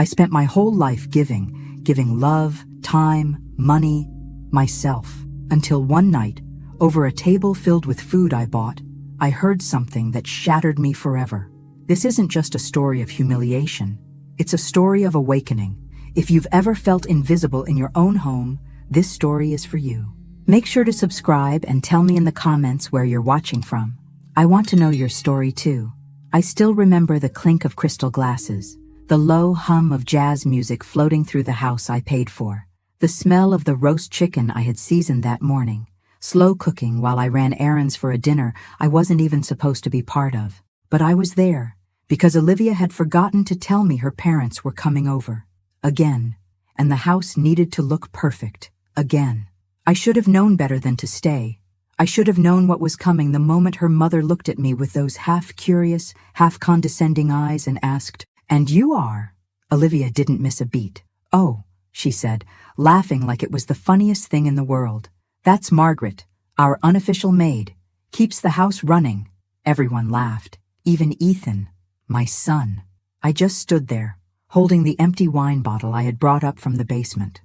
I spent my whole life giving love, time, money, myself, until one night, over a table filled with food I bought, I heard something that shattered me forever. This isn't just a story of humiliation. It's a story of awakening. If you've ever felt invisible in your own home, this story is for you. Make sure to subscribe and tell me in the comments where you're watching from. I want to know your story too. I still remember the clink of crystal glasses, the low hum of jazz music floating through the house I paid for, the smell of the roast chicken I had seasoned that morning, slow cooking while I ran errands for a dinner I wasn't even supposed to be part of. But I was there, because Olivia had forgotten to tell me her parents were coming over. Again. And the house needed to look perfect. Again. I should have known better than to stay. I should have known what was coming the moment her mother looked at me with those half-curious, half-condescending eyes and asked, "And you are?" Olivia didn't miss a beat. "Oh," she said, laughing like it was the funniest thing in the world. "That's Margaret, our unofficial maid. Keeps the house running." Everyone laughed. Even Ethan, my son. I just stood there, holding the empty wine bottle I had brought up from the basement.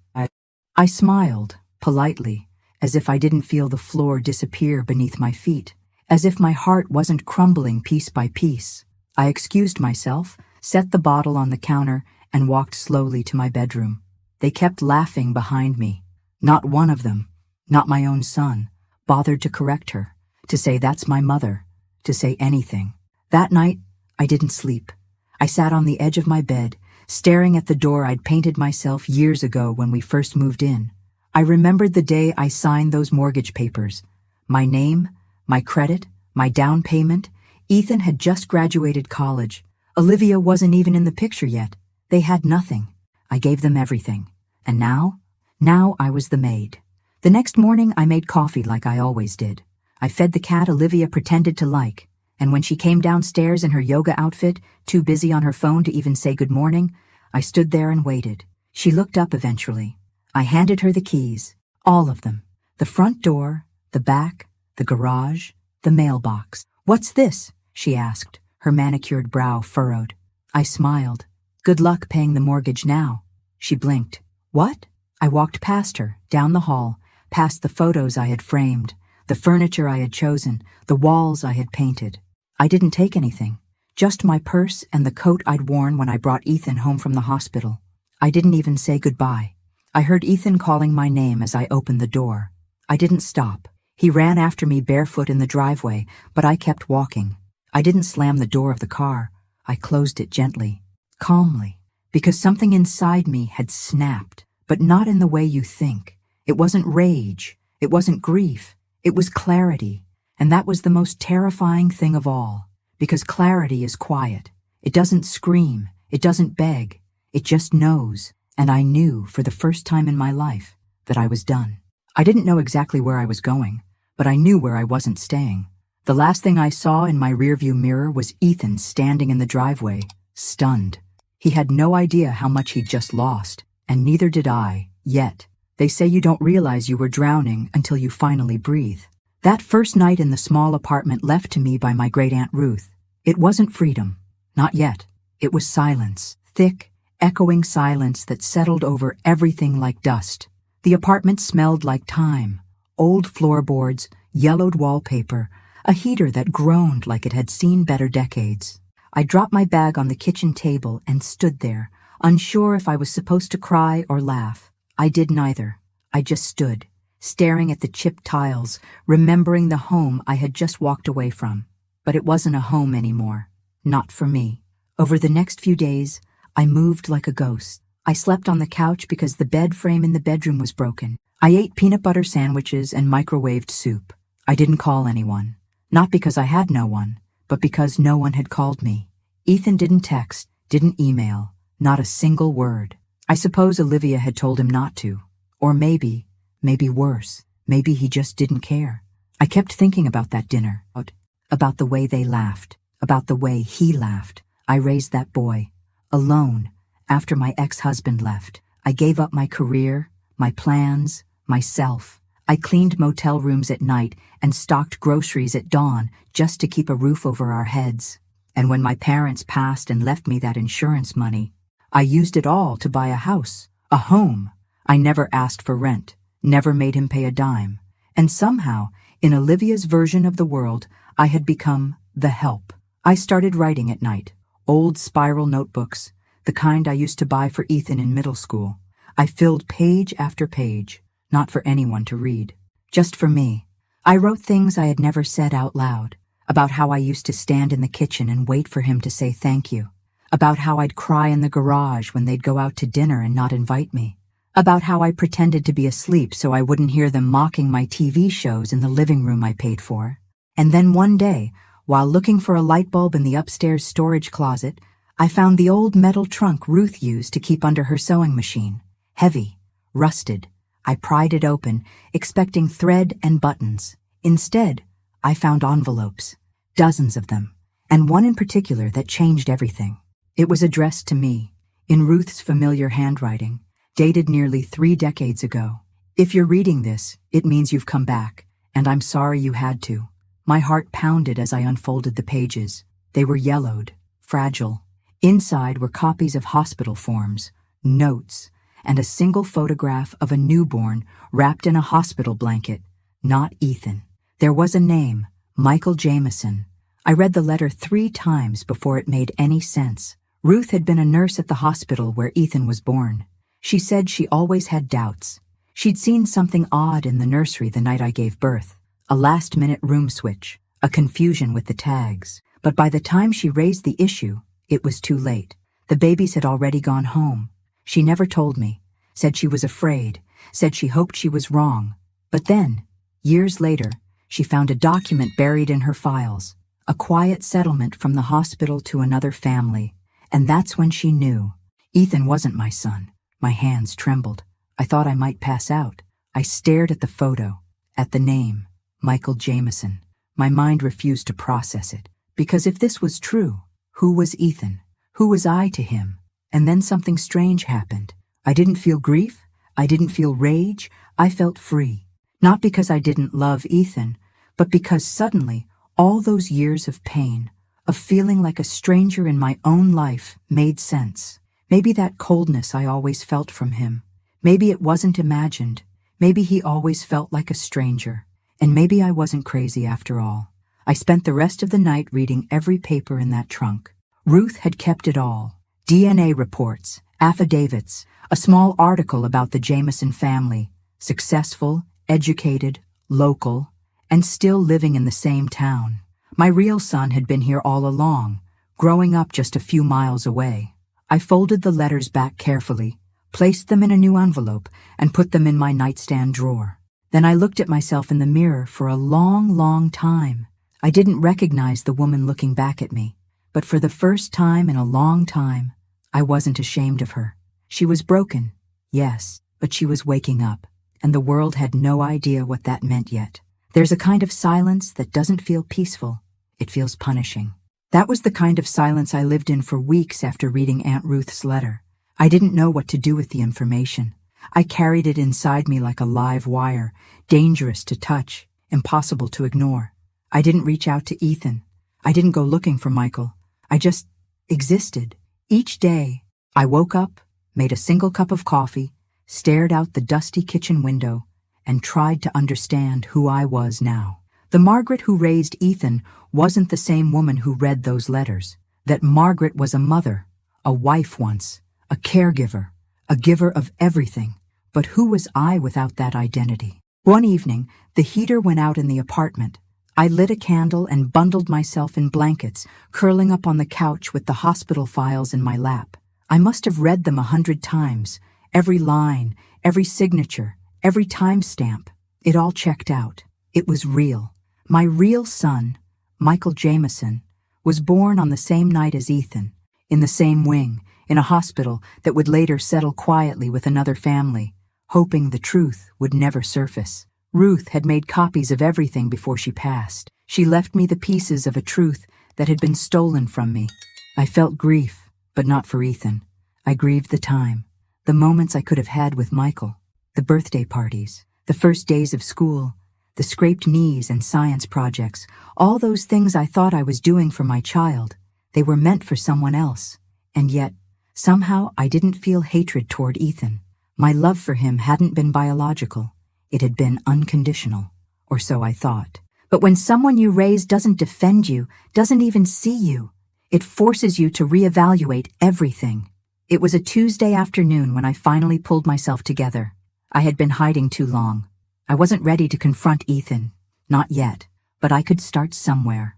I smiled, politely, as if I didn't feel the floor disappear beneath my feet, as if my heart wasn't crumbling piece by piece. I excused myself, set the bottle on the counter, and walked slowly to my bedroom. They kept laughing behind me. Not one of them, not my own son, bothered to correct her, to say that's my mother, to say anything. That night, I didn't sleep. I sat on the edge of my bed, staring at the door I'd painted myself years ago when we first moved in. I remembered the day I signed those mortgage papers. My name, my credit, my down payment. Ethan had just graduated college. Olivia wasn't even in the picture yet. They had nothing. I gave them everything. And now I was the maid. The next morning I made coffee like I always did. I fed the cat Olivia pretended to like. And when she came downstairs in her yoga outfit, too busy on her phone to even say good morning, I stood there and waited. She looked up eventually. I handed her the keys, all of them. The front door, the back, the garage, the mailbox. "What's this?" she asked, her manicured brow furrowed. I smiled. "Good luck paying the mortgage now." She blinked. "What?" I walked past her, down the hall, past the photos I had framed, the furniture I had chosen, the walls I had painted. I didn't take anything, just my purse and the coat I'd worn when I brought Ethan home from the hospital. I didn't even say goodbye. I heard Ethan calling my name as I opened the door. I didn't stop. He ran after me barefoot in the driveway, but I kept walking. I didn't slam the door of the car. I closed it gently, calmly, because something inside me had snapped, but not in the way you think. It wasn't rage. It wasn't grief. It was clarity. And that was the most terrifying thing of all, because clarity is quiet. It doesn't scream. It doesn't beg. It just knows. And I knew, for the first time in my life, that I was done. I didn't know exactly where I was going, but I knew where I wasn't staying. The last thing I saw in my rearview mirror was Ethan standing in the driveway, stunned. He had no idea how much he'd just lost, and neither did I, yet. They say you don't realize you were drowning until you finally breathe. That first night in the small apartment left to me by my great-aunt Ruth, it wasn't freedom. Not yet. It was silence, thick, echoing silence that settled over everything like dust. The apartment smelled like time, old floorboards, yellowed wallpaper, a heater that groaned like it had seen better decades. I dropped my bag on the kitchen table and stood there, unsure if I was supposed to cry or laugh. I did neither. I just stood, staring at the chipped tiles, remembering the home I had just walked away from. But it wasn't a home anymore. Not for me. Over the next few days, I moved like a ghost. I slept on the couch because the bed frame in the bedroom was broken. I ate peanut butter sandwiches and microwaved soup. I didn't call anyone. Not because I had no one, but because no one had called me. Ethan didn't text, didn't email, not a single word. I suppose Olivia had told him not to. Or maybe worse, maybe he just didn't care. I kept thinking about that dinner, about the way they laughed, about the way he laughed. I raised that boy, alone, after my ex-husband left. I gave up my career, my plans, myself. I cleaned motel rooms at night and stocked groceries at dawn just to keep a roof over our heads. And when my parents passed and left me that insurance money, I used it all to buy a house, a home. I never asked for rent, never made him pay a dime. And somehow, in Olivia's version of the world, I had become the help. I started writing at night, old spiral notebooks, the kind I used to buy for Ethan in middle school. I filled page after page, not for anyone to read, just for me. I wrote things I had never said out loud, about how I used to stand in the kitchen and wait for him to say thank you, about how I'd cry in the garage when they'd go out to dinner and not invite me, about how I pretended to be asleep so I wouldn't hear them mocking my TV shows in the living room I paid for. And then one day, while looking for a light bulb in the upstairs storage closet, I found the old metal trunk Ruth used to keep under her sewing machine. Heavy, rusted. I pried it open, expecting thread and buttons. Instead, I found envelopes, dozens of them, and one in particular that changed everything. It was addressed to me, in Ruth's familiar handwriting, dated nearly 3 decades ago. If you're reading this, it means you've come back, and I'm sorry you had to. My heart pounded as I unfolded the pages. They were yellowed, fragile. Inside were copies of hospital forms, notes, and a single photograph of a newborn wrapped in a hospital blanket, not Ethan. There was a name, Michael Jameson. I read the letter 3 times before it made any sense. Ruth had been a nurse at the hospital where Ethan was born. She said she always had doubts. She'd seen something odd in the nursery the night I gave birth, a last-minute room switch, a confusion with the tags. But by the time she raised the issue, it was too late. The babies had already gone home. She never told me, said she was afraid, said she hoped she was wrong. But then, years later, she found a document buried in her files, a quiet settlement from the hospital to another family. And that's when she knew. Ethan wasn't my son. My hands trembled. I thought I might pass out. I stared at the photo, at the name, Michael Jameson. My mind refused to process it. Because if this was true, who was Ethan? Who was I to him? And then something strange happened. I didn't feel grief. I didn't feel rage. I felt free. Not because I didn't love Ethan, but because suddenly all those years of pain, of feeling like a stranger in my own life, made sense. Maybe that coldness I always felt from him. Maybe it wasn't imagined. Maybe he always felt like a stranger. And maybe I wasn't crazy after all. I spent the rest of the night reading every paper in that trunk. Ruth had kept it all. DNA reports, affidavits, a small article about the Jameson family, successful, educated, local, and still living in the same town. My real son had been here all along, growing up just a few miles away. I folded the letters back carefully, placed them in a new envelope, and put them in my nightstand drawer. Then I looked at myself in the mirror for a long, long time. I didn't recognize the woman looking back at me, but for the first time in a long time, I wasn't ashamed of her. She was broken, yes, but she was waking up, and the world had no idea what that meant yet. There's a kind of silence that doesn't feel peaceful. It feels punishing. That was the kind of silence I lived in for weeks after reading Aunt Ruth's letter. I didn't know what to do with the information. I carried it inside me like a live wire, dangerous to touch, impossible to ignore. I didn't reach out to Ethan. I didn't go looking for Michael. I just existed. Each day, I woke up, made a single cup of coffee, stared out the dusty kitchen window, and tried to understand who I was now. The Margaret who raised Ethan wasn't the same woman who read those letters. That Margaret was a mother, a wife once, a caregiver, a giver of everything. But who was I without that identity? One evening, the heater went out in the apartment. I lit a candle and bundled myself in blankets, curling up on the couch with the hospital files in my lap. I must have read them 100 times. Every line, every signature, every timestamp. It all checked out. It was real. My real son, Michael Jameson, was born on the same night as Ethan, in the same wing, in a hospital that would later settle quietly with another family, hoping the truth would never surface. Ruth had made copies of everything before she passed. She left me the pieces of a truth that had been stolen from me. I felt grief, but not for Ethan. I grieved the time, the moments I could have had with Michael, the birthday parties, the first days of school, the scraped knees and science projects, all those things I thought I was doing for my child. They were meant for someone else, and yet, Somehow I didn't feel hatred toward Ethan. My love for him hadn't been biological. It had been unconditional, or so I thought. But when someone you raise doesn't defend you, doesn't even see you, it forces you to reevaluate everything. It was a Tuesday afternoon when I finally pulled myself together. I had been hiding too long. I wasn't ready to confront Ethan. Not yet, but I could start somewhere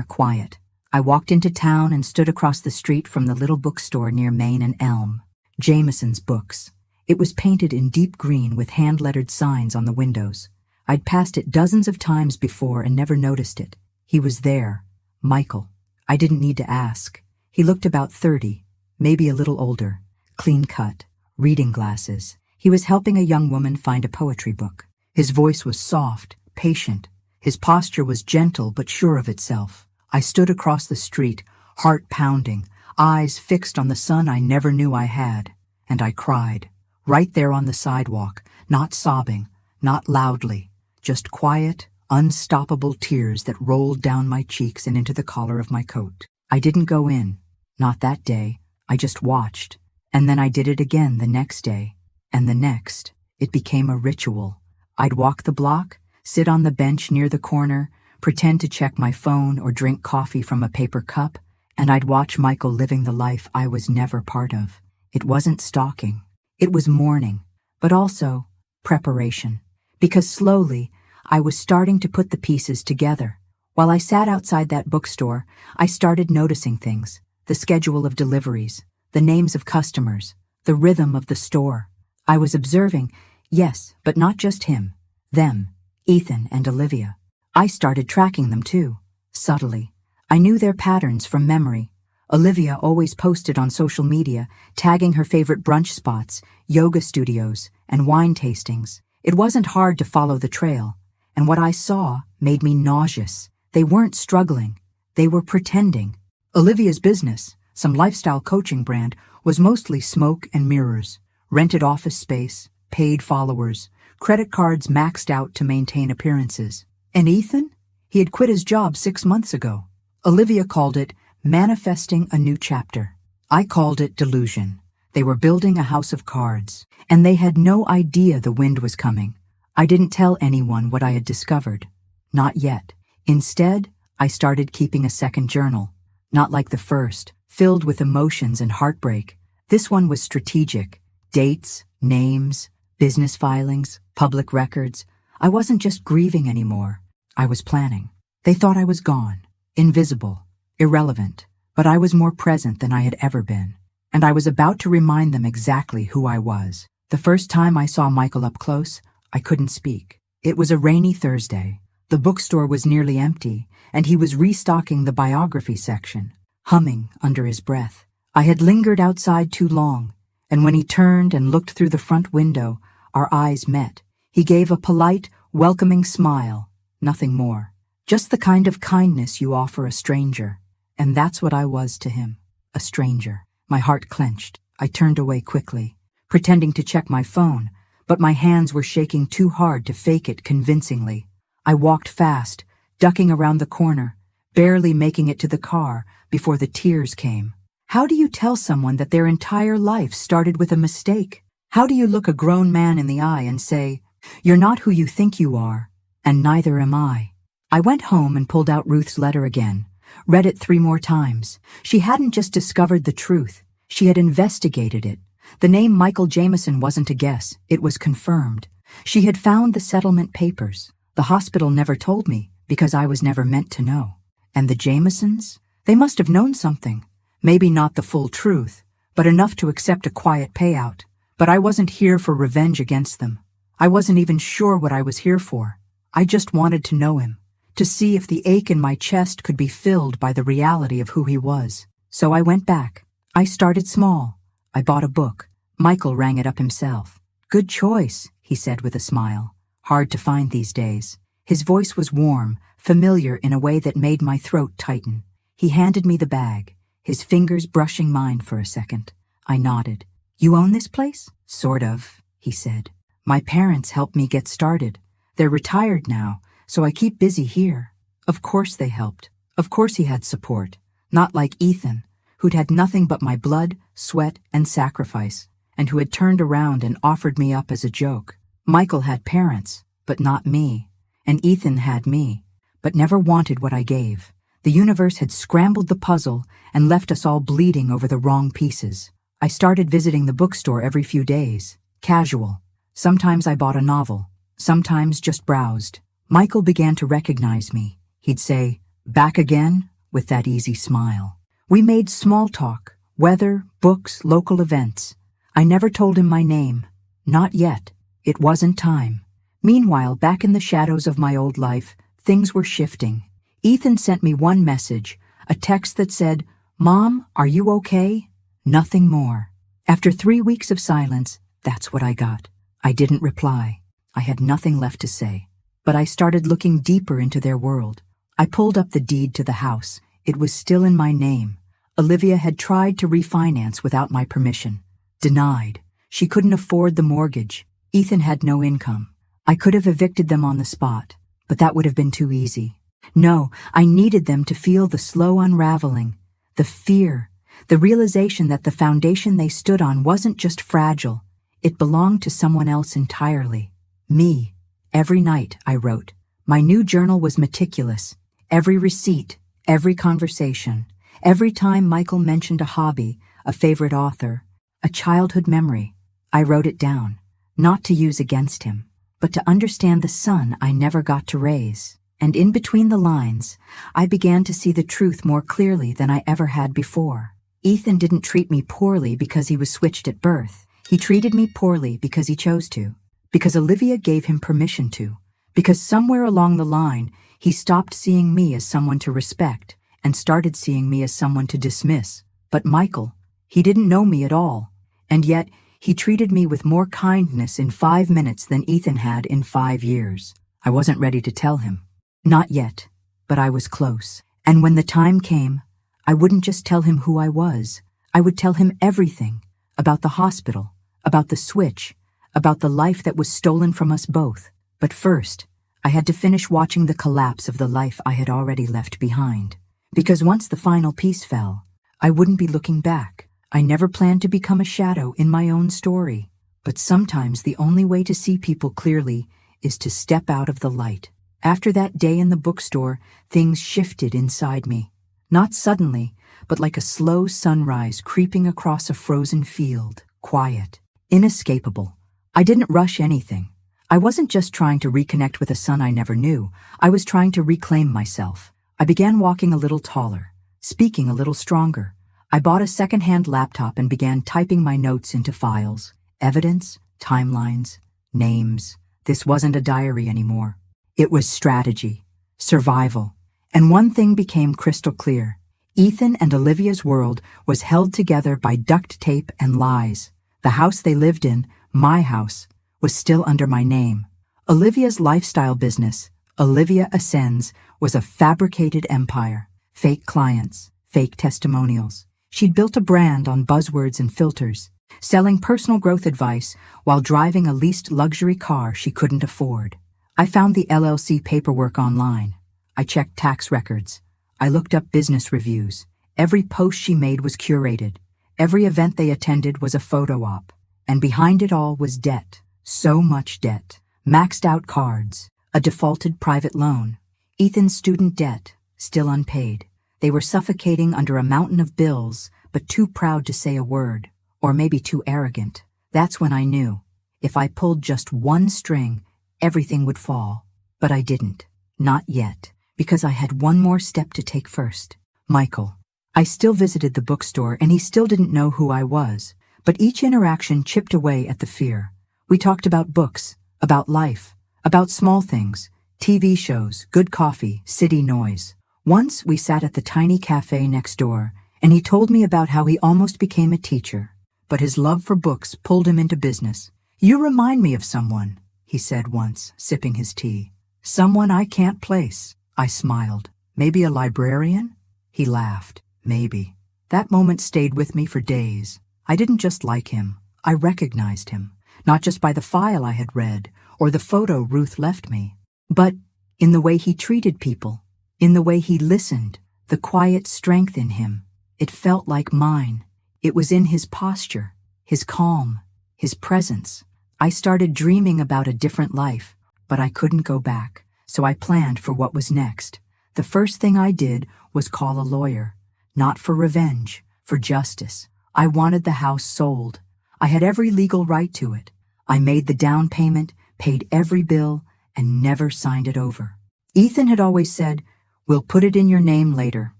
quiet. I walked into town and stood across the street from the little bookstore near Main and Elm. Jameson's Books. It was painted in deep green with hand-lettered signs on the windows. I'd passed it dozens of times before and never noticed it. He was there. Michael. I didn't need to ask. He looked about 30, maybe a little older, clean-cut, reading glasses. He was helping a young woman find a poetry book. His voice was soft, patient. His posture was gentle but sure of itself. I stood across the street, heart pounding, eyes fixed on the son I never knew I had, and I cried. Right there on the sidewalk, not sobbing, not loudly, just quiet, unstoppable tears that rolled down my cheeks and into the collar of my coat. I didn't go in. Not that day. I just watched. And then I did it again the next day. And the next. It became a ritual. I'd walk the block, sit on the bench near the corner, pretend to check my phone or drink coffee from a paper cup, and I'd watch Michael living the life I was never part of. It wasn't stalking. It was mourning, but also preparation. Because slowly, I was starting to put the pieces together. While I sat outside that bookstore, I started noticing things. The schedule of deliveries, the names of customers, the rhythm of the store. I was observing, yes, but not just him. Them, Ethan and Olivia. I started tracking them too, subtly. I knew their patterns from memory. Olivia always posted on social media, tagging her favorite brunch spots, yoga studios, and wine tastings. It wasn't hard to follow the trail, and what I saw made me nauseous. They weren't struggling. They were pretending. Olivia's business, some lifestyle coaching brand, was mostly smoke and mirrors, rented office space, paid followers, credit cards maxed out to maintain appearances. And Ethan? He had quit his job 6 months ago. Olivia called it manifesting a new chapter. I called it delusion. They were building a house of cards, and they had no idea the wind was coming. I didn't tell anyone what I had discovered. Not yet. Instead, I started keeping a second journal. Not like the first, filled with emotions and heartbreak. This one was strategic. Dates, names, business filings, public records. I wasn't just grieving anymore. I was planning. They thought I was gone, invisible, irrelevant, but I was more present than I had ever been. And I was about to remind them exactly who I was. The first time I saw Michael up close, I couldn't speak. It was a rainy Thursday. The bookstore was nearly empty, and he was restocking the biography section, humming under his breath. I had lingered outside too long, and when he turned and looked through the front window, our eyes met. He gave a polite, welcoming smile, nothing more. Just the kind of kindness you offer a stranger. And that's what I was to him, a stranger. My heart clenched. I turned away quickly, pretending to check my phone, but my hands were shaking too hard to fake it convincingly. I walked fast, ducking around the corner, barely making it to the car before the tears came. How do you tell someone that their entire life started with a mistake? How do you look a grown man in the eye and say, "You're not who you think you are, and neither am I"? I went home and pulled out Ruth's letter again, read it 3 more times. She hadn't just discovered the truth, she had investigated it. The name Michael Jameson wasn't a guess, it was confirmed. She had found the settlement papers. The hospital never told me, because I was never meant to know. And the Jamesons? They must have known something. Maybe not the full truth, but enough to accept a quiet payout. But I wasn't here for revenge against them. I wasn't even sure what I was here for. I just wanted to know him, to see if the ache in my chest could be filled by the reality of who he was. So I went back. I started small. I bought a book. Michael rang it up himself. "Good choice," he said with a smile. Hard to find these days. His voice was warm, familiar in a way that made my throat tighten. He handed me the bag, his fingers brushing mine for a second. I nodded. "You own this place?" "Sort of," he said. "My parents helped me get started. They're retired now, so I keep busy here." Of course they helped. Of course he had support. Not like Ethan, who'd had nothing but my blood, sweat, and sacrifice, and who had turned around and offered me up as a joke. Michael had parents, but not me, and Ethan had me, but never wanted what I gave. The universe had scrambled the puzzle and left us all bleeding over the wrong pieces. I started visiting the bookstore every few days, casual. Sometimes I bought a novel, sometimes just browsed. Michael began to recognize me. He'd say, "Back again?" with that easy smile. We made small talk, weather, books, local events. I never told him my name. Not yet. It wasn't time. Meanwhile, back in the shadows of my old life, things were shifting. Ethan sent me one message, a text that said, "Mom, are you okay?" Nothing more. After 3 weeks of silence, that's what I got. I didn't reply. I had nothing left to say. But I started looking deeper into their world. I pulled up the deed to the house. It was still in my name. Olivia had tried to refinance without my permission. Denied. She couldn't afford the mortgage. Ethan had no income. I could have evicted them on the spot, but that would have been too easy. No, I needed them to feel the slow unraveling, the fear, the realization that the foundation they stood on wasn't just fragile. It belonged to someone else entirely. Me. Every night, I wrote. My new journal was meticulous. Every receipt, every conversation, every time Michael mentioned a hobby, a favorite author, a childhood memory, I wrote it down, not to use against him, but to understand the son I never got to raise. And in between the lines, I began to see the truth more clearly than I ever had before. Ethan didn't treat me poorly because he was switched at birth. He treated me poorly because he chose to, because Olivia gave him permission to, because somewhere along the line, he stopped seeing me as someone to respect and started seeing me as someone to dismiss. But Michael, he didn't know me at all, and yet he treated me with more kindness in 5 minutes than Ethan had in 5 years. I wasn't ready to tell him. Not yet, but I was close. And when the time came, I wouldn't just tell him who I was. I would tell him everything, about the hospital, about the switch, about the life that was stolen from us both. But first, I had to finish watching the collapse of the life I had already left behind. Because once the final piece fell, I wouldn't be looking back. I never planned to become a shadow in my own story. But sometimes the only way to see people clearly is to step out of the light. After that day in the bookstore, things shifted inside me. Not suddenly, but like a slow sunrise creeping across a frozen field. Quiet. Inescapable. I didn't rush anything. I wasn't just trying to reconnect with a son I never knew. I was trying to reclaim myself. I began walking a little taller, speaking a little stronger. I bought a second-hand laptop and began typing my notes into files. Evidence, timelines, names. This wasn't a diary anymore. It was strategy, survival. And one thing became crystal clear. Ethan and Olivia's world was held together by duct tape and lies. The house they lived in, my house, was still under my name. Olivia's lifestyle business, Olivia Ascends, was a fabricated empire. Fake clients, fake testimonials. She'd built a brand on buzzwords and filters, selling personal growth advice while driving a leased luxury car she couldn't afford. I found the LLC paperwork online. I checked tax records. I looked up business reviews. Every post she made was curated. Every event they attended was a photo op. And behind it all was debt. So much debt. Maxed out cards. A defaulted private loan. Ethan's student debt, still unpaid. They were suffocating under a mountain of bills, but too proud to say a word. Or maybe too arrogant. That's when I knew. If I pulled just one string, everything would fall. But I didn't. Not yet. Because I had one more step to take first. Michael. I still visited the bookstore and he still didn't know who I was. But each interaction chipped away at the fear. We talked about books, about life, about small things, TV shows, good coffee, city noise. Once we sat at the tiny cafe next door and he told me about how he almost became a teacher. But his love for books pulled him into business. "You remind me of someone," he said once, sipping his tea. "Someone I can't place." I smiled. "Maybe a librarian?" He laughed. "Maybe." That moment stayed with me for days. I didn't just like him. I recognized him. Not just by the file I had read or the photo Ruth left me, but in the way he treated people, in the way he listened, the quiet strength in him. It felt like mine. It was in his posture, his calm, his presence. I started dreaming about a different life, but I couldn't go back, so I planned for what was next. The first thing I did was call a lawyer, not for revenge, for justice. I wanted the house sold. I had every legal right to it. I made the down payment, paid every bill, and never signed it over. Ethan had always said, "We'll put it in your name later.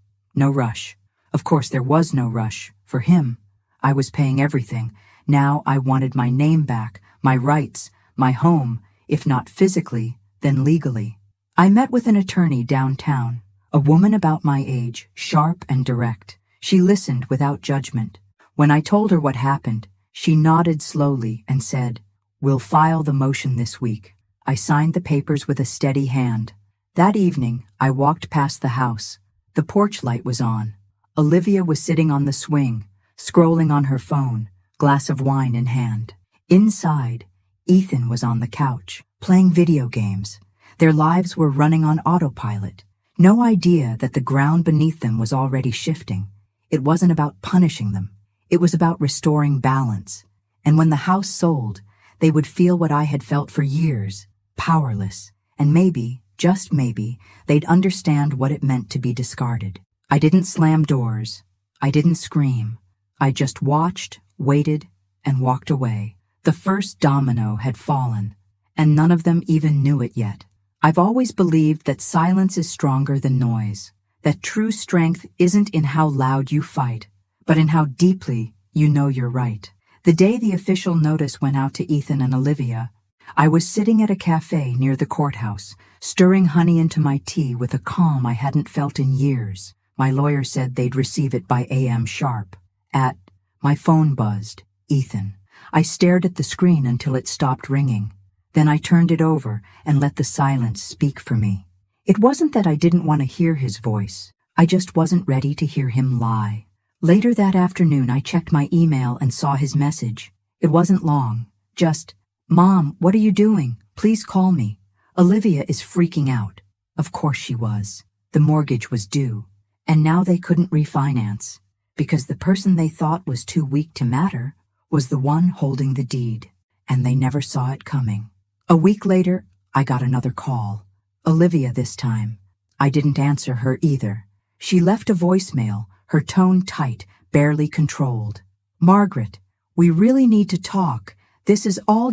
No rush." Of course, there was no rush. For him, I was paying everything. Now I wanted my name back, my rights, my home, if not physically, then legally. I met with an attorney downtown, a woman about my age, sharp and direct. She listened without judgment. When I told her what happened, she nodded slowly and said, "We'll file the motion this week." I signed the papers with a steady hand. That evening, I walked past the house. The porch light was on. Olivia was sitting on the swing, scrolling on her phone, glass of wine in hand. Inside, Ethan was on the couch, playing video games. Their lives were running on autopilot. No idea that the ground beneath them was already shifting. It wasn't about punishing them. It was about restoring balance. And when the house sold, they would feel what I had felt for years, powerless. And maybe, just maybe, they'd understand what it meant to be discarded. I didn't slam doors. I didn't scream. I just watched, waited, and walked away. The first domino had fallen, and none of them even knew it yet. I've always believed that silence is stronger than noise, that true strength isn't in how loud you fight, but in how deeply you know you're right. The day the official notice went out to Ethan and Olivia, I was sitting at a cafe near the courthouse, stirring honey into my tea with a calm I hadn't felt in years. My lawyer said they'd receive it by AM sharp. My phone buzzed. Ethan. I stared at the screen until it stopped ringing. Then I turned it over and let the silence speak for me. It wasn't that I didn't want to hear his voice. I just wasn't ready to hear him lie. Later that afternoon, I checked my email and saw his message. It wasn't long. Just, "Mom, what are you doing? Please call me. Olivia is freaking out." Of course she was. The mortgage was due. And now they couldn't refinance, because the person they thought was too weak to matter was the one holding the deed, and they never saw it coming. A week later, I got another call. Olivia this time. I didn't answer her either. She left a voicemail, her tone tight, barely controlled. "Margaret, we really need to talk. This is all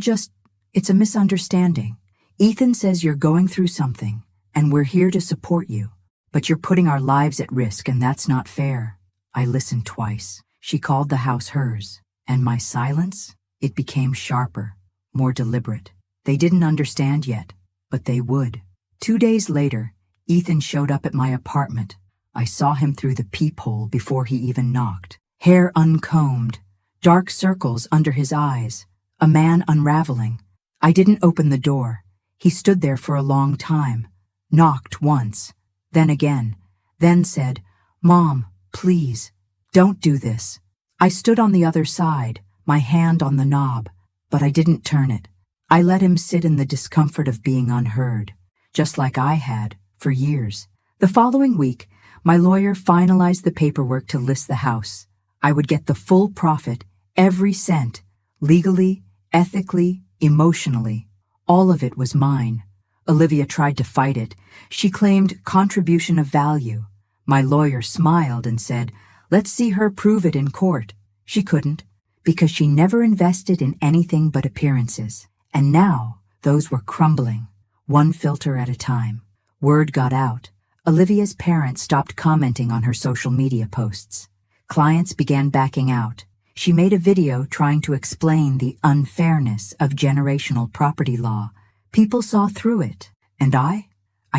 it's a misunderstanding. Ethan says you're going through something, and we're here to support you. But you're putting our lives at risk, and that's not fair." I listened twice. She called the house hers. And my silence? It became sharper, more deliberate. They didn't understand yet, but they would. 2 days later, Ethan showed up at my apartment. I saw him through the peephole before he even knocked. Hair uncombed, dark circles under his eyes, a man unraveling. I didn't open the door. He stood there for a long time, knocked once, then again, then said, "Mom, please, don't do this." I stood on the other side, my hand on the knob, but I didn't turn it. I let him sit in the discomfort of being unheard, just like I had for years. The following week, my lawyer finalized the paperwork to list the house. I would get the full profit, every cent, legally, ethically, emotionally. All of it was mine. Olivia tried to fight it. She claimed contribution of value. My lawyer smiled and said, "Let's see her prove it in court." She couldn't, because she never invested in anything but appearances. And now, those were crumbling, one filter at a time. Word got out. Olivia's parents stopped commenting on her social media posts. Clients began backing out. She made a video trying to explain the unfairness of generational property law. People saw through it. And I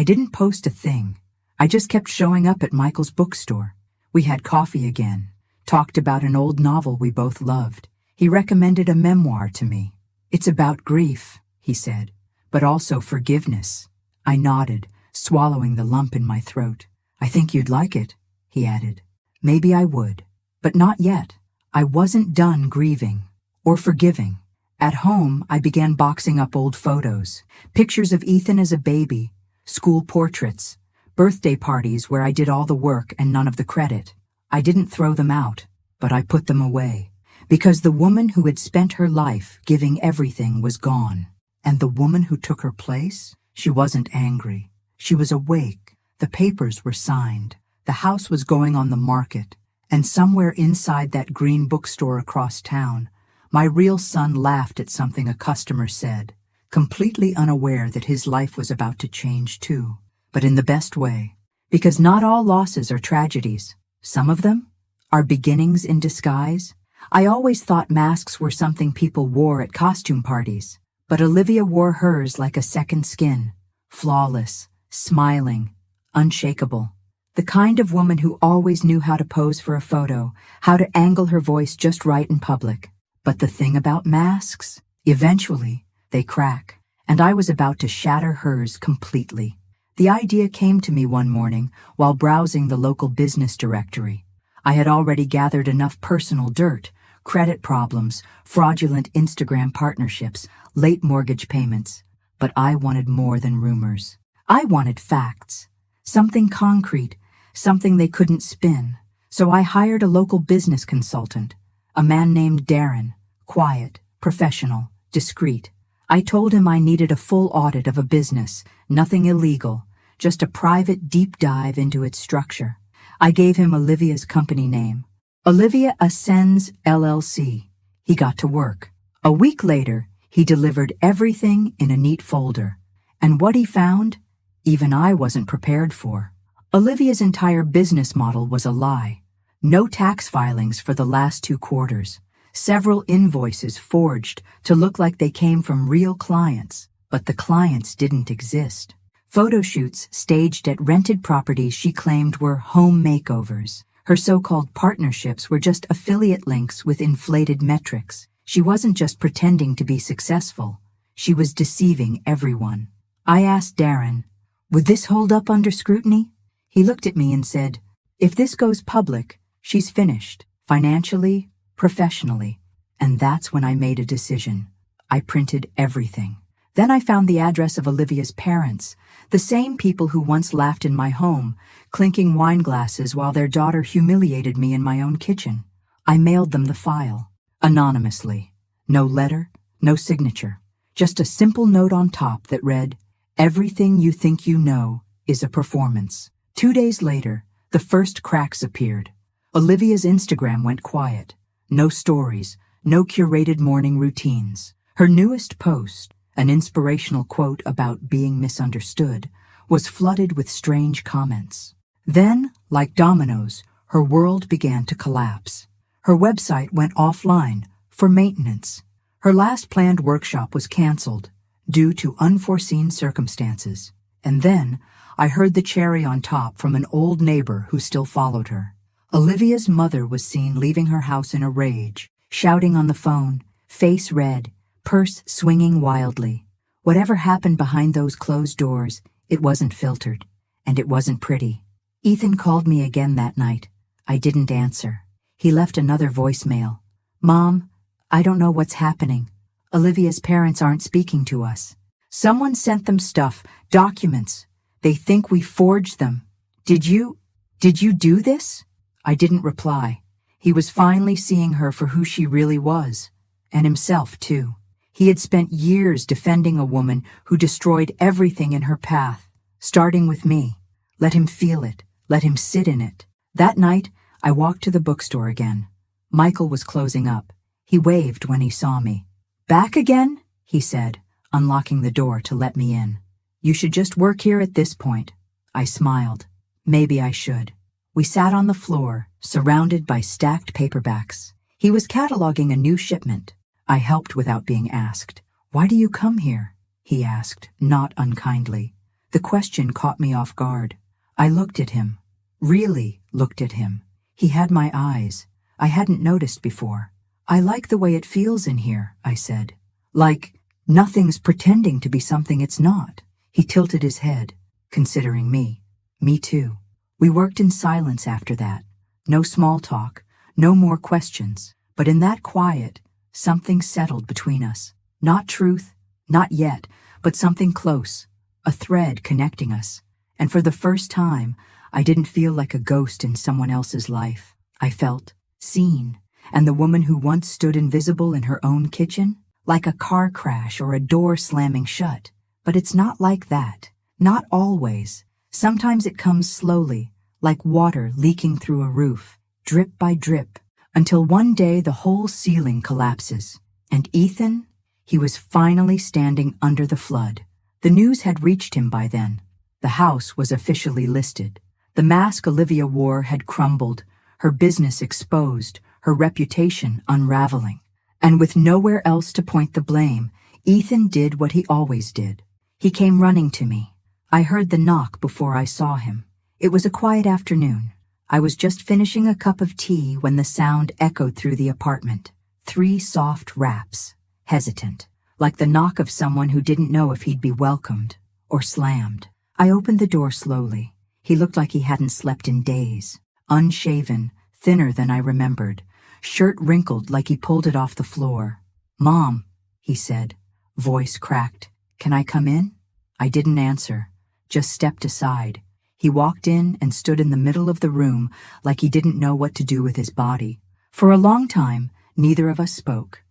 didn't post a thing. I just kept showing up at Michael's bookstore. We had coffee again, talked about an old novel we both loved. He recommended a memoir to me. "It's about grief," he said, "but also forgiveness." I nodded, swallowing the lump in my throat. "I think you'd like it," he added. Maybe I would, but not yet. I wasn't done grieving or forgiving. At home, I began boxing up old photos, pictures of Ethan as a baby, school portraits, birthday parties where I did all the work and none of the credit. I didn't throw them out, but I put them away. Because the woman who had spent her life giving everything was gone. And the woman who took her place? She wasn't angry. She was awake. The papers were signed. The house was going on the market. And somewhere inside that green bookstore across town, my real son laughed at something a customer said, completely unaware that his life was about to change too, but in the best way. Because not all losses are tragedies. Some of them are beginnings in disguise. I always thought masks were something people wore at costume parties, but Olivia wore hers like a second skin, flawless, smiling, unshakable. The kind of woman who always knew how to pose for a photo, how to angle her voice just right in public. But the thing about masks, eventually, they crack, and I was about to shatter hers completely. The idea came to me one morning while browsing the local business directory. I had already gathered enough personal dirt, credit problems, fraudulent Instagram partnerships, late mortgage payments, but I wanted more than rumors. I wanted facts, something concrete, something they couldn't spin. So I hired a local business consultant, a man named Darren, quiet, professional, discreet. I told him I needed a full audit of a business, nothing illegal, just a private deep dive into its structure. I gave him Olivia's company name, Olivia Ascends LLC. He got to work. A week later, he delivered everything in a neat folder. And what he found, even I wasn't prepared for. Olivia's entire business model was a lie. No tax filings for the last 2 quarters. Several invoices forged to look like they came from real clients, but the clients didn't exist. Photo shoots staged at rented properties she claimed were home makeovers. Her so-called partnerships were just affiliate links with inflated metrics. She wasn't just pretending to be successful. She was deceiving everyone. I asked Darren, would this hold up under scrutiny? He looked at me and said, if this goes public, she's finished, financially, professionally. And that's when I made a decision. I printed everything. Then I found the address of Olivia's parents, the same people who once laughed in my home, clinking wine glasses while their daughter humiliated me in my own kitchen. I mailed them the file, anonymously. No letter, no signature, just a simple note on top that read, everything you think you know is a performance. 2 days later, the first cracks appeared. Olivia's Instagram went quiet. No stories, no curated morning routines. Her newest post, an inspirational quote about being misunderstood, was flooded with strange comments. Then, like dominoes, her world began to collapse. Her website went offline for maintenance. Her last planned workshop was canceled due to unforeseen circumstances. And then, I heard the cherry on top from an old neighbor who still followed her. Olivia's mother was seen leaving her house in a rage, shouting on the phone, face red, purse swinging wildly. Whatever happened behind those closed doors, it wasn't filtered, and it wasn't pretty. Ethan called me again that night. I didn't answer. He left another voicemail. Mom, I don't know what's happening. Olivia's parents aren't speaking to us. Someone sent them stuff, documents. They think we forged them. Did you do this? I didn't reply. He was finally seeing her for who she really was, and himself too. He had spent years defending a woman who destroyed everything in her path, starting with me. Let him feel it. Let him sit in it. That night, I walked to the bookstore again. Michael was closing up. He waved when he saw me. Back again? He said, unlocking the door to let me in. You should just work here at this point. I smiled. Maybe I should. We sat on the floor, surrounded by stacked paperbacks. He was cataloging a new shipment. I helped without being asked. Why do you come here? He asked, not unkindly. The question caught me off guard. I looked at him. Really looked at him. He had my eyes. I hadn't noticed before. I like the way it feels in here, I said. Like, nothing's pretending to be something it's not. He tilted his head, considering me. Me too. We worked in silence after that. No small talk, no more questions. But in that quiet, something settled between us. Not truth, not yet, but something close. A thread connecting us. And for the first time, I didn't feel like a ghost in someone else's life. I felt seen, and the woman who once stood invisible in her own kitchen, like a car crash or a door slamming shut. But it's not like that. Not always. Sometimes it comes slowly, like water leaking through a roof, drip by drip, until one day the whole ceiling collapses. And Ethan? He was finally standing under the flood. The news had reached him by then. The house was officially listed. The mask Olivia wore had crumbled, her business exposed, her reputation unraveling. And with nowhere else to point the blame, Ethan did what he always did. He came running to me. I heard the knock before I saw him. It was a quiet afternoon. I was just finishing a cup of tea when the sound echoed through the apartment. 3 soft raps, hesitant, like the knock of someone who didn't know if he'd be welcomed or slammed. I opened the door slowly. He looked like he hadn't slept in days. Unshaven, thinner than I remembered, shirt wrinkled like he pulled it off the floor. "Mom," he said, voice cracked. "Can I come in?" I didn't answer, just stepped aside. He walked in and stood in the middle of the room like he didn't know what to do with his body. For a long time, neither of us spoke.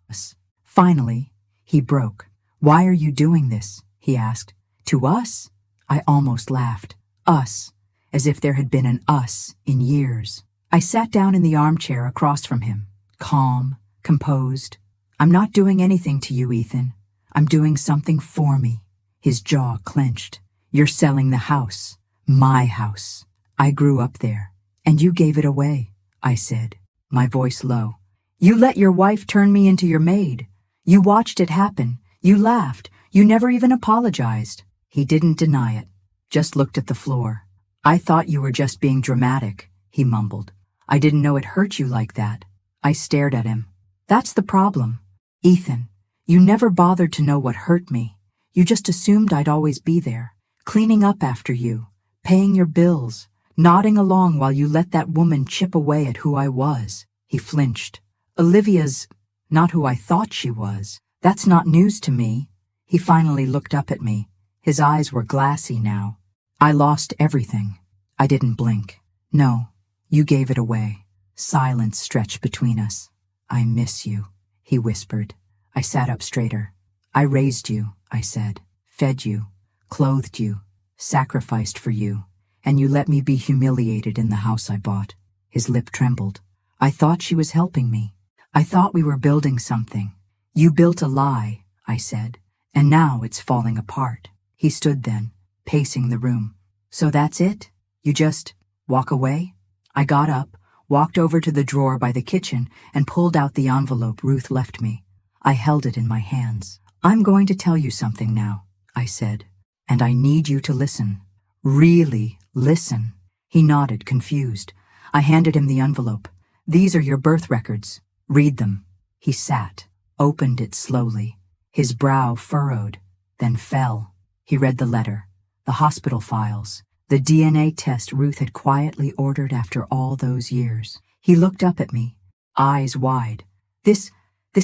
Finally, he broke. "Why are you doing this?" he asked. "To us?" I almost laughed. Us, as if there had been an us in years. I sat down in the armchair across from him, calm, composed. "I'm not doing anything to you, Ethan. I'm doing something for me." His jaw clenched. "You're selling the house. My house. I grew up there. And you gave it away," I said, my voice low. "You let your wife turn me into your maid. You watched it happen. You laughed. You never even apologized." He didn't deny it, just looked at the floor. "I thought you were just being dramatic," he mumbled. "I didn't know it hurt you like that." I stared at him. "That's the problem. Ethan, you never bothered to know what hurt me. You just assumed I'd always be there, cleaning up after you, paying your bills, nodding along while you let that woman chip away at who I was." He flinched. "Olivia's not who I thought she was. That's not news to me." He finally looked up at me. His eyes were glassy now. "I lost everything." I didn't blink. "No, you gave it away." Silence stretched between us. "I miss you," he whispered. I sat up straighter. "I raised you," I said, "fed you, clothed you, sacrificed for you, and you let me be humiliated in the house I bought." His lip trembled. "I thought she was helping me. I thought we were building something. You built a lie," I said, "and now it's falling apart." He stood then, pacing the room. "So that's it? You just walk away?" I got up, walked over to the drawer by the kitchen, and pulled out the envelope Ruth left me. I held it in my hands. "I'm going to tell you something now," I said, "and I need you to listen. Really listen." He nodded, confused. I handed him the envelope. "These are your birth records. Read them." He sat, opened it slowly. His brow furrowed, then fell. He read the letter, the hospital files, the DNA test Ruth had quietly ordered after all those years. He looked up at me, eyes wide. This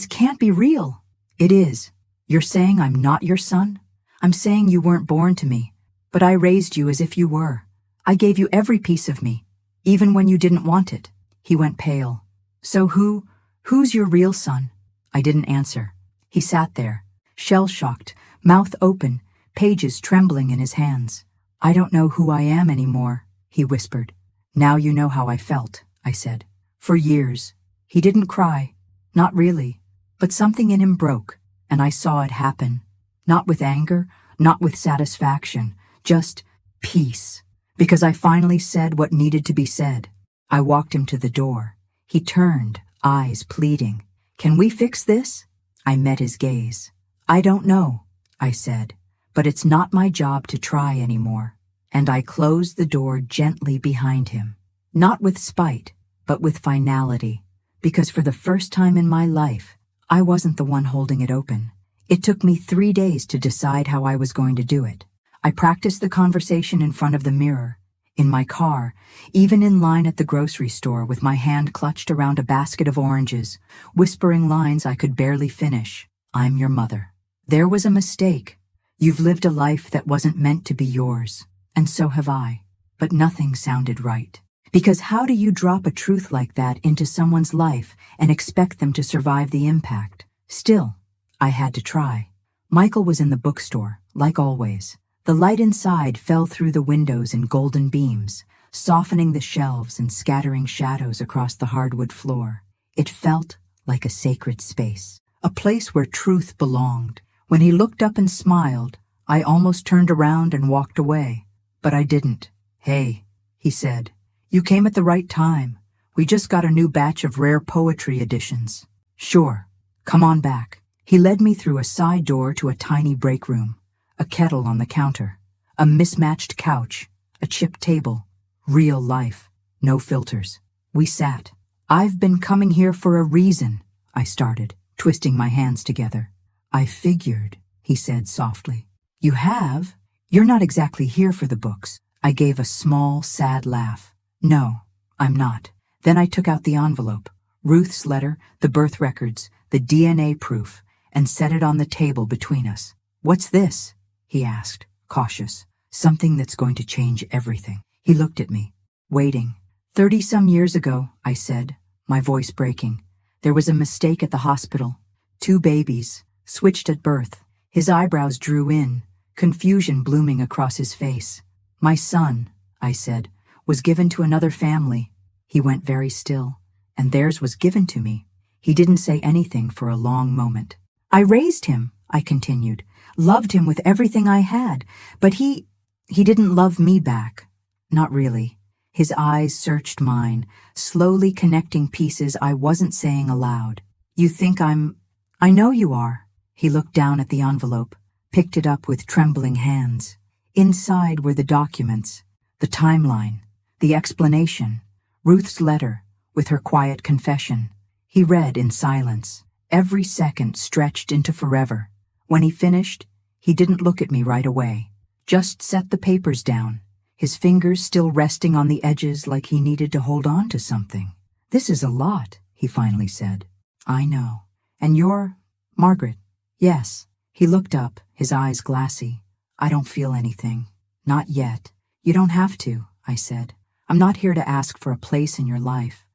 can't be real." "It is. You're saying I'm not your son? I'm saying you weren't born to me, but I raised you as if you were. I gave you every piece of me, even when you didn't want it." He went pale. "So who's your real son?" I didn't answer. He sat there, shell-shocked, mouth open, pages trembling in his hands. "I don't know who I am anymore," he whispered. "Now you know how I felt," I said. "For years." He didn't cry. Not really. But something in him broke, and I saw it happen. Not with anger, not with satisfaction, just peace. Because I finally said what needed to be said. I walked him to the door. He turned, eyes pleading. "Can we fix this?" I met his gaze. "I don't know," I said, "but it's not my job to try anymore." And I closed the door gently behind him. Not with spite, but with finality. Because for the first time in my life, I wasn't the one holding it open. It took me 3 days to decide how I was going to do it. I practiced the conversation in front of the mirror, in my car, even in line at the grocery store with my hand clutched around a basket of oranges, whispering lines I could barely finish. "I'm your mother. There was a mistake. You've lived a life that wasn't meant to be yours, and so have I." But nothing sounded right. Because how do you drop a truth like that into someone's life and expect them to survive the impact? Still, I had to try. Michael was in the bookstore, like always. The light inside fell through the windows in golden beams, softening the shelves and scattering shadows across the hardwood floor. It felt like a sacred space, a place where truth belonged. When he looked up and smiled, I almost turned around and walked away. But I didn't. "Hey," he said, "you came at the right time. We just got a new batch of rare poetry editions." "Sure, come on back." He led me through a side door to a tiny break room, a kettle on the counter, a mismatched couch, a chipped table. Real life, no filters. We sat. "I've been coming here for a reason," I started, twisting my hands together. "I figured," he said softly. "You have? You're not exactly here for the books." I gave a small, sad laugh. "No, I'm not." Then I took out the envelope, Ruth's letter, the birth records, the DNA proof, and set it on the table between us. "What's this?" he asked, cautious. "Something that's going to change everything." He looked at me, waiting. 30-some years ago," I said, my voice breaking. "There was a mistake at the hospital. 2 babies, switched at birth." His eyebrows drew in, confusion blooming across his face. "My son," I said, "was given to another family." He went very still, "and theirs was given to me." He didn't say anything for a long moment. "I raised him," I continued, "loved him with everything I had, but he didn't love me back. Not really." His eyes searched mine, slowly connecting pieces I wasn't saying aloud. "You think I know you are." He looked down at the envelope, picked it up with trembling hands. Inside were the documents, the timeline, the explanation, Ruth's letter with her quiet confession. He read in silence. Every second stretched into forever. When he finished, he didn't look at me right away, just set the papers down, his fingers still resting on the edges like he needed to hold on to something. "This is a lot," he finally said. "I know. And you're Margaret?" "Yes." He looked up, his eyes glassy. "I don't feel anything. Not yet." "You don't have to," I said. "I'm not here to ask for a place in your life.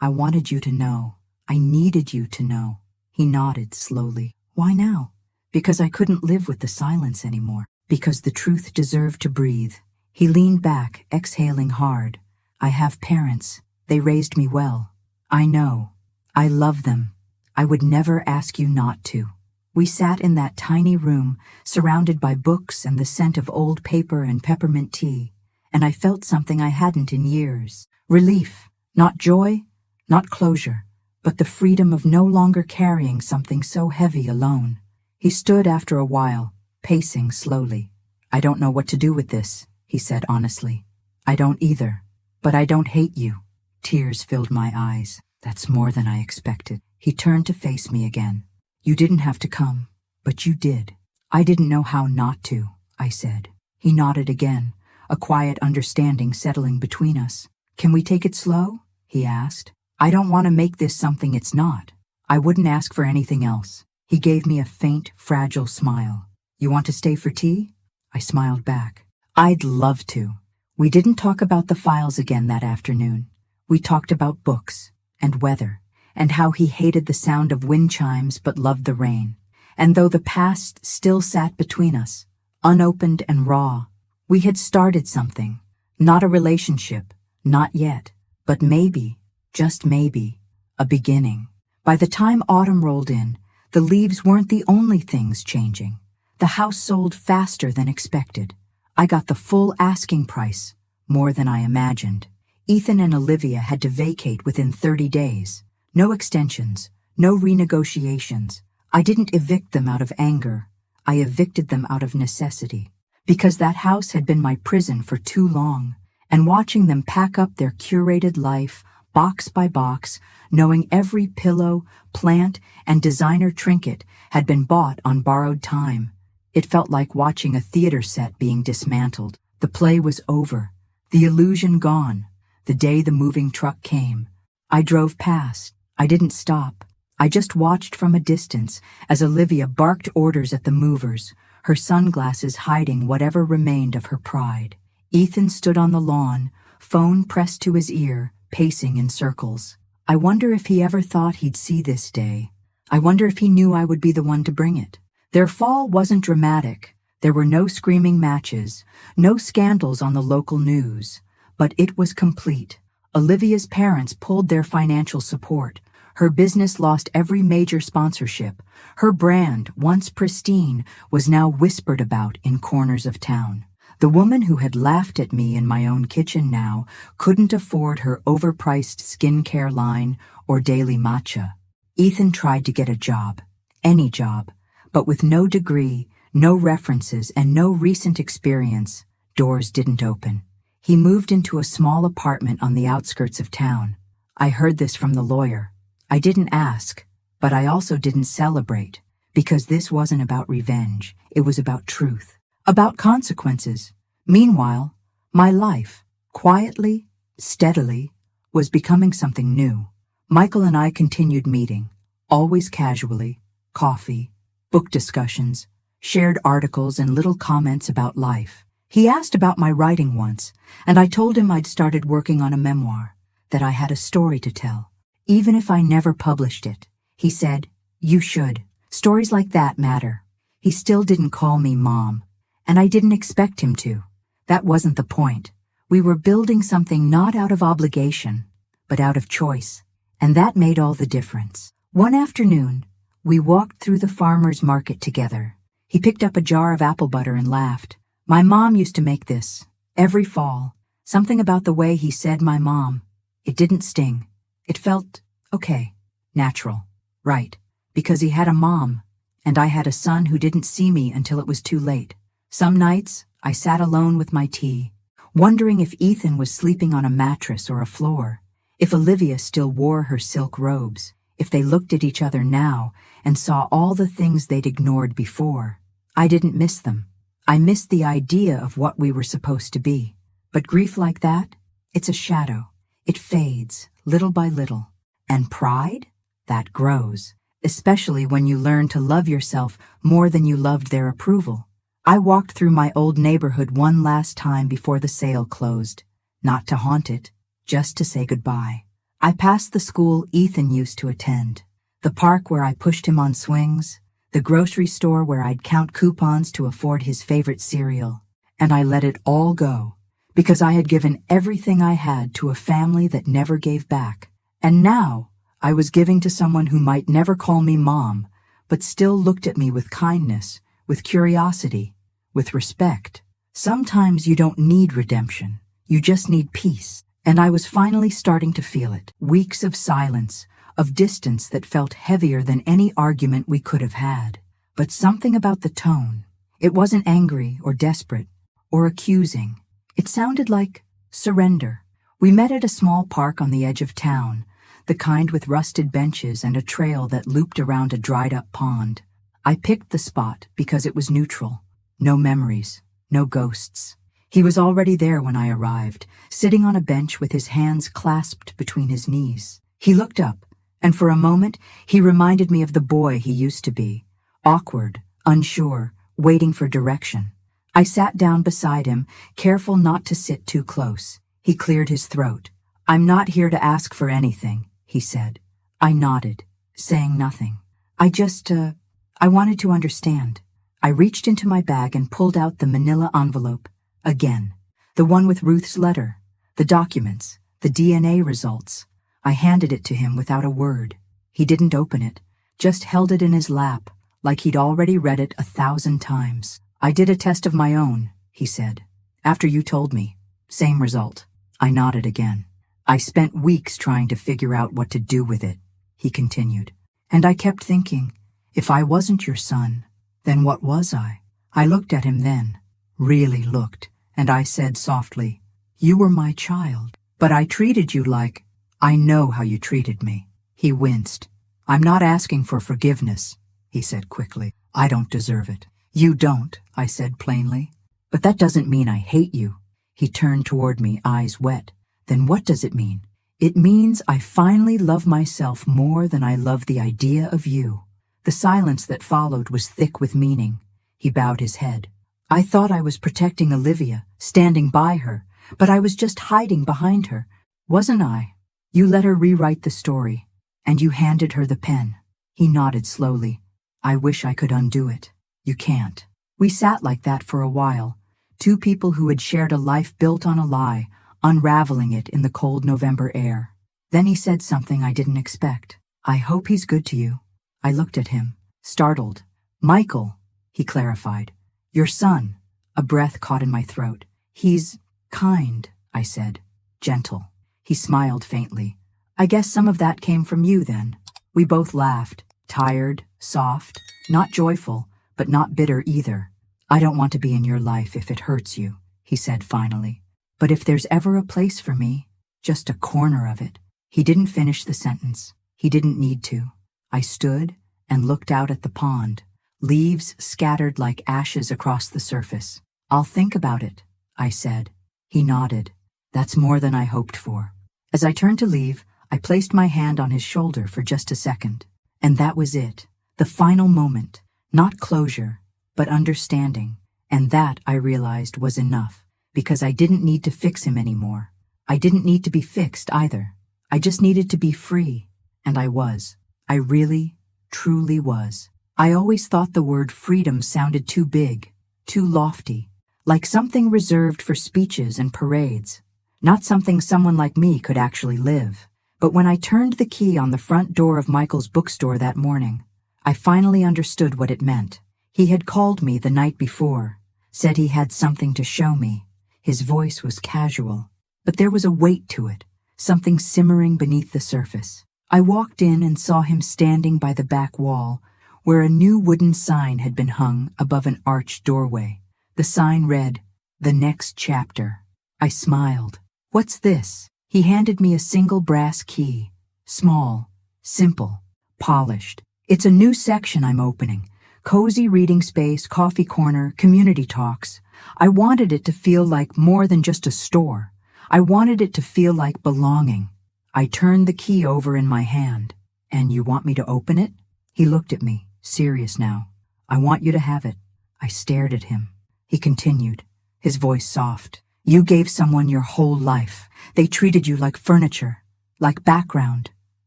I wanted you to know. I needed you to know." He nodded slowly. "Why now?" "Because I couldn't live with the silence anymore. Because the truth deserved to breathe." He leaned back, exhaling hard. "I have parents. They raised me well. I know. I love them. I would never ask you not to." We sat in that tiny room, surrounded by books and the scent of old paper and peppermint tea, and I felt something I hadn't in years. Relief. Not joy, not closure, but the freedom of no longer carrying something so heavy alone. He stood after a while, pacing slowly. "I don't know what to do with this," he said honestly. "I don't either. But I don't hate you." Tears filled my eyes. "That's more than I expected." He turned to face me again. "You didn't have to come, but you did." "I didn't know how not to," I said. He nodded again, a quiet understanding settling between us. "Can we take it slow?" he asked. "I don't want to make this something it's not. I wouldn't ask for anything else." He gave me a faint, fragile smile. "You want to stay for tea?" I smiled back. "I'd love to." We didn't talk about the files again that afternoon. We talked about books and weather and how he hated the sound of wind chimes but loved the rain. And though the past still sat between us, unopened and raw, we had started something. Not a relationship, not yet, but maybe, just maybe, a beginning. By the time autumn rolled in, the leaves weren't the only things changing. The house sold faster than expected. I got the full asking price, more than I imagined. Ethan and Olivia had to vacate within 30 days. No extensions, no renegotiations. I didn't evict them out of anger. I evicted them out of necessity. Because that house had been my prison for too long, and watching them pack up their curated life, box by box, knowing every pillow, plant, and designer trinket had been bought on borrowed time, it felt like watching a theater set being dismantled. The play was over, the illusion gone. The day the moving truck came, I drove past. I didn't stop. I just watched from a distance as Olivia barked orders at the movers, her sunglasses hiding whatever remained of her pride. Ethan stood on the lawn, phone pressed to his ear, pacing in circles. I wonder if he ever thought he'd see this day. I wonder if he knew I would be the one to bring it. Their fall wasn't dramatic. There were no screaming matches, no scandals on the local news. But it was complete. Olivia's parents pulled their financial support. Her business lost every major sponsorship. Her brand, once pristine, was now whispered about in corners of town. The woman who had laughed at me in my own kitchen now couldn't afford her overpriced skincare line or daily matcha. Ethan tried to get a job, any job, but with no degree, no references, and no recent experience, doors didn't open. He moved into a small apartment on the outskirts of town. I heard this from the lawyer. I didn't ask, but I also didn't celebrate, because this wasn't about revenge. It was about truth, about consequences. Meanwhile, my life, quietly, steadily, was becoming something new. Michael and I continued meeting, always casually, coffee, book discussions, shared articles and little comments about life. He asked about my writing once, and I told him I'd started working on a memoir, that I had a story to tell, even if I never published it. He said, "You should. Stories like that matter." He still didn't call me Mom, and I didn't expect him to. That wasn't the point. We were building something not out of obligation, but out of choice, and that made all the difference. One afternoon, we walked through the farmer's market together. He picked up a jar of apple butter and laughed. My mom used to make this, every fall. Something about the way he said my mom. It didn't sting. It felt, okay, natural, right, because he had a mom, and I had a son who didn't see me until it was too late. Some nights, I sat alone with my tea, wondering if Ethan was sleeping on a mattress or a floor, if Olivia still wore her silk robes, if they looked at each other now and saw all the things they'd ignored before. I didn't miss them. I missed the idea of what we were supposed to be. But grief like that, it's a shadow. It fades, little by little. And pride? That grows, especially when you learn to love yourself more than you loved their approval. I walked through my old neighborhood one last time before the sale closed. Not to haunt it, just to say goodbye. I passed the school Ethan used to attend, the park where I pushed him on swings, the grocery store where I'd count coupons to afford his favorite cereal, and I let it all go, because I had given everything I had to a family that never gave back. And now, I was giving to someone who might never call me Mom, but still looked at me with kindness, with curiosity, with respect. Sometimes you don't need redemption, you just need peace. And I was finally starting to feel it. Weeks of silence, of distance that felt heavier than any argument we could have had. But something about the tone. It wasn't angry or desperate or accusing. It sounded like surrender. We met at a small park on the edge of town, the kind with rusted benches and a trail that looped around a dried-up pond. I picked the spot because it was neutral. No memories, no ghosts. He was already there when I arrived, sitting on a bench with his hands clasped between his knees. He looked up, and for a moment, he reminded me of the boy he used to be, awkward, unsure, waiting for direction. I sat down beside him, careful not to sit too close. He cleared his throat. "I'm not here to ask for anything," he said. I nodded, saying nothing. I wanted to understand. I reached into my bag and pulled out the manila envelope. Again, the one with Ruth's letter, the documents, the DNA results. I handed it to him without a word. He didn't open it, just held it in his lap, like he'd already read it 1,000 times. "I did a test of my own," he said. "After you told me. Same result." I nodded again. "I spent weeks trying to figure out what to do with it," he continued. "And I kept thinking, if I wasn't your son, then what was I?" I looked at him then, really looked, and I said softly, "You were my child, but I treated you like, I know how you treated me." He winced. "I'm not asking for forgiveness," he said quickly. "I don't deserve it." "You don't," I said plainly. "But that doesn't mean I hate you." He turned toward me, eyes wet. "Then what does it mean?" "It means I finally love myself more than I love the idea of you." The silence that followed was thick with meaning. He bowed his head. "I thought I was protecting Olivia, standing by her, But I was just hiding behind her, wasn't I? You let her rewrite the story, and you handed her the pen. He nodded slowly. I wish I could undo it. You can't. We sat like that for a while, two people who had shared a life built on a lie, unraveling it in the cold November air. Then he said something I didn't expect. I hope he's good to you. I looked at him, startled. Michael, he clarified. Your son. A breath caught in my throat. He's kind, I said. Gentle. He smiled faintly. I guess some of that came from you then. We both laughed, tired, soft, not joyful, but not bitter either. I don't want to be in your life if it hurts you, he said finally. But if there's ever a place for me, just a corner of it. He didn't finish the sentence. He didn't need to. I stood and looked out at the pond, leaves scattered like ashes across the surface. I'll think about it, I said. He nodded. That's more than I hoped for. As I turned to leave, I placed my hand on his shoulder for just a second. And that was it. The final moment. Not closure, but understanding. And that, I realized, was enough, because I didn't need to fix him anymore. I didn't need to be fixed either. I just needed to be free. And I was. I really, truly was. I always thought the word freedom sounded too big, too lofty, like something reserved for speeches and parades, not something someone like me could actually live. But when I turned the key on the front door of Michael's bookstore that morning, I finally understood what it meant. He had called me the night before, said he had something to show me. His voice was casual, but there was a weight to it, something simmering beneath the surface. I walked in and saw him standing by the back wall, where a new wooden sign had been hung above an arched doorway. The sign read, "The Next Chapter." I smiled. What's this? He handed me a single brass key. Small, simple, polished. It's a new section I'm opening. Cozy reading space, coffee corner, community talks. I wanted it to feel like more than just a store. I wanted it to feel like belonging. I turned the key over in my hand. And you want me to open it? He looked at me, serious now. I want you to have it. I stared at him. He continued, his voice soft. You gave someone your whole life. They treated you like furniture, like background.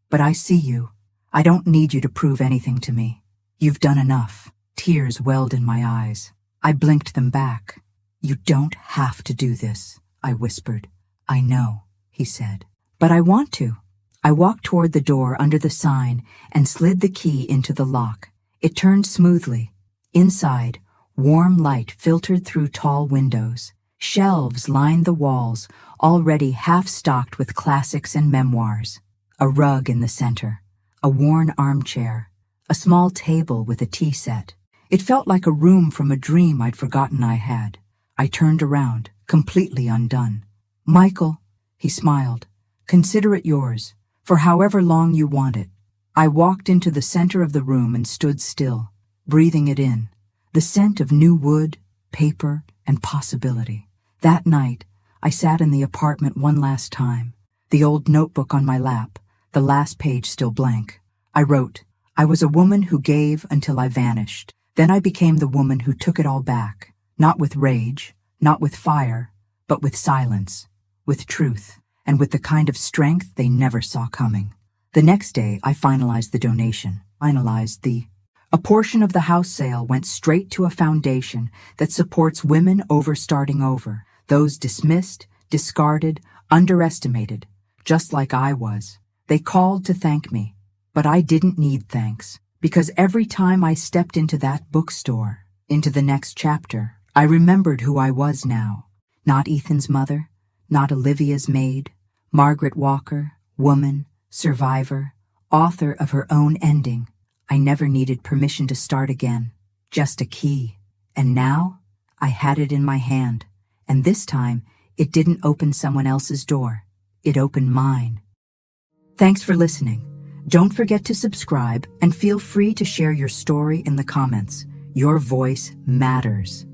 But I see you. I don't need you to prove anything to me. You've done enough. Tears welled in my eyes. I blinked them back. You don't have to do this, I whispered. I know, he said. But I want to. I walked toward the door under the sign and slid the key into the lock. It turned smoothly. Inside, warm light filtered through tall windows. Shelves lined the walls, already half-stocked with classics and memoirs. A rug in the center, a worn armchair, a small table with a tea set. It felt like a room from a dream I'd forgotten I had. I turned around, completely undone. Michael, he smiled, consider it yours, for however long you want it. I walked into the center of the room and stood still, breathing it in, the scent of new wood, paper, and possibility. That night, I sat in the apartment one last time, the old notebook on my lap, the last page still blank. I wrote, I was a woman who gave until I vanished. Then I became the woman who took it all back, not with rage, not with fire, but with silence, with truth, and with the kind of strength they never saw coming. The next day, I finalized the donation, A portion of the house sale went straight to a foundation that supports women starting over, those dismissed, discarded, underestimated, just like I was. They called to thank me, but I didn't need thanks, because every time I stepped into that bookstore, into the next chapter, I remembered who I was now. Not Ethan's mother, not Olivia's maid, Margaret Walker, woman, survivor, author of her own ending. I never needed permission to start again, just a key. And now, I had it in my hand, and this time, it didn't open someone else's door. It opened mine. Thanks for listening. Don't forget to subscribe and feel free to share your story in the comments. Your voice matters.